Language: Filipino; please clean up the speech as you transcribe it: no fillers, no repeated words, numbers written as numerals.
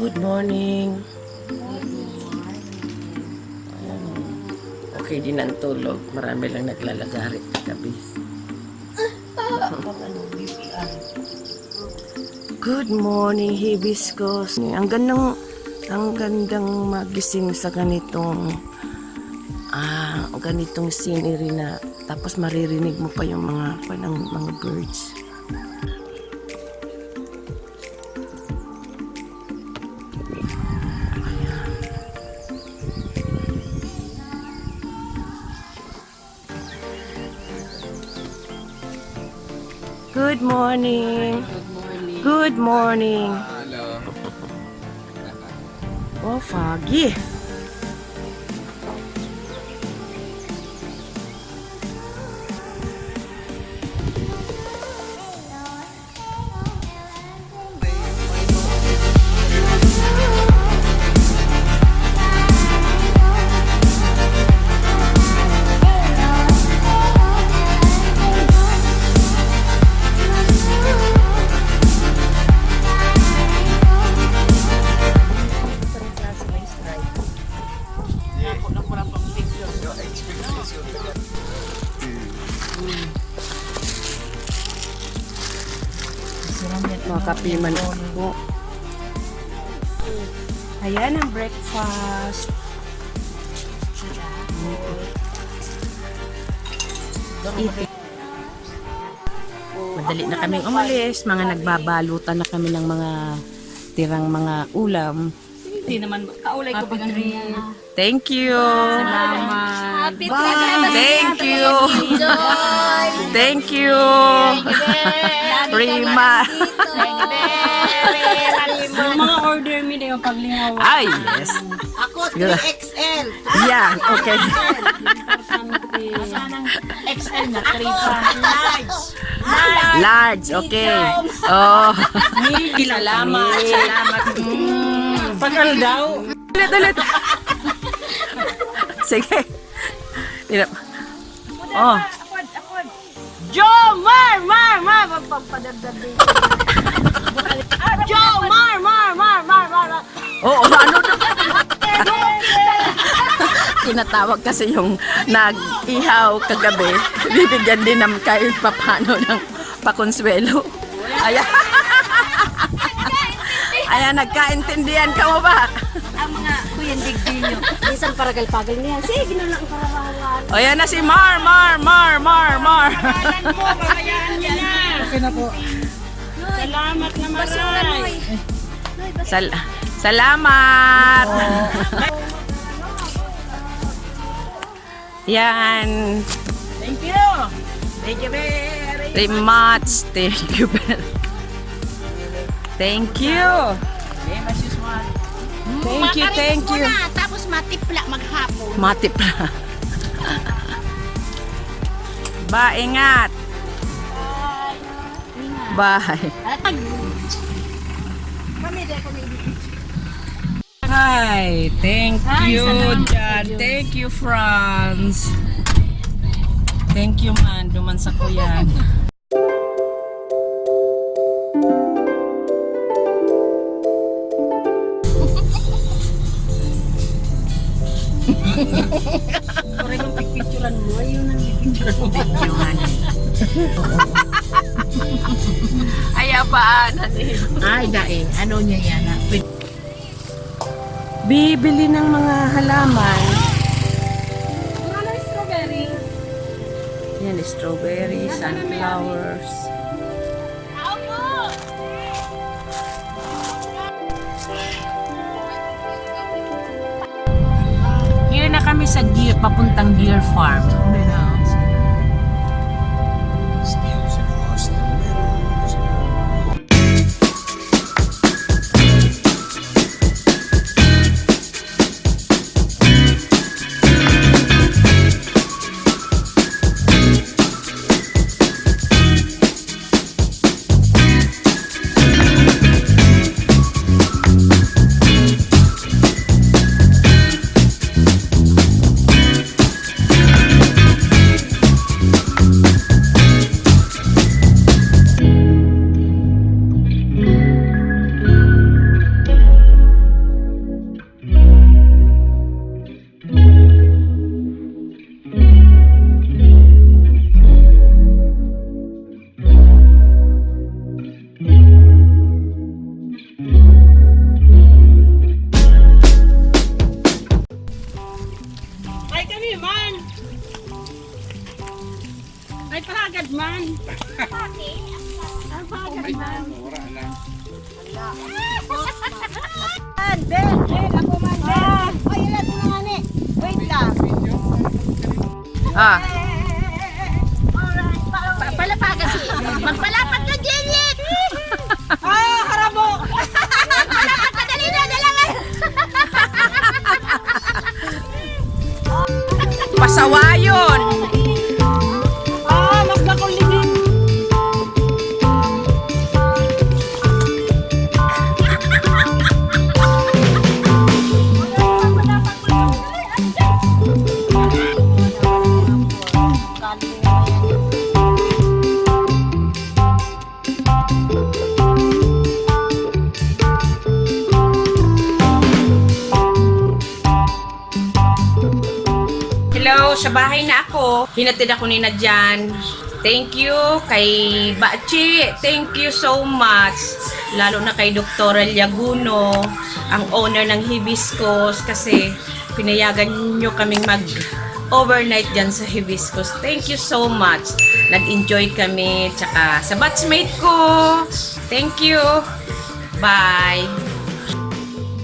Good morning. Ayan. Okay din ang tulog. Marami lang naglalagari gabi. Good morning, hibiscus. Ang gandang magising sa ganitong scenery na tapos maririnig mo pa yung mga birds. Good morning. Good morning. Hello. Oh, foggy. Mga kapiman po. Ayan ang breakfast. Madali na kaming umalis. Mga nagbabalutan na kami ng mga tirang mga ulam. Hindi naman, kaulay ko ba Thank you. Salamat. Thank you. Thank you. Rima. Yung mga order mi na yung paglingaw. Ay, yes. Ako, 3XL. Yan, okay. XL na, 3 pa. Large, okay. Oh. Salamat. Salamat. Pagal daw. Ulit. Sige. Hirap. Oh. Jo, Mar. Magpapadagdag din. Jo, Mar. Oo, ano na? Tinatawag kasi yung nag-ihaw kagabi. Bibigyan din ng kahit papano ng pakonsuelo. Ayan. Ayan, nagkaintindihan ka mo ba? Ang mga kuyang digdi nyo. Minsan paragal-pagal niya. Sige, ginulang parawalan. O yan na si Mar. Kayan mo, kakayaan niya na. Okay na po. Salamat na maray. Salamat. Yan. Thank you. Thank you very much. Thank you very Thank you. Thank you. Tapos matipla maghapon. Matipla. Ba, ingat. Bye. Hi, thank you, Dad. Thank you, Franz. Thank you, man. Duman sa kuyan. Kore kung picturean mo, ayun ang picturean mo. Ay, apaan? Ay, daing. Ano niya yan? Bibili ng mga halaman. Ano yung strawberry? Yan, strawberry, sunflowers. Here na kami sa papuntang deer farm. bagad man. Ben, ako man, Ben. Ay, ilan mo na nga ni. Wait lang. Ah. Palapagas eh. Magpalapat ka, Jelit! Harabo! Magpalapat ka, dali na, dalangan! Pasawayon. Mas nakuligin. Hello, sa bahay na ako. Hinatid ako ni Nadyan. Thank you kay Bachi. Thank you so much. Lalo na kay Dr. Liaguno, ang owner ng Hibiscus, kasi pinayagan nyo kaming mag-overnight dyan sa Hibiscus. Thank you so much. Nag-enjoy kami. Tsaka sa batchmate ko. Thank you. Bye.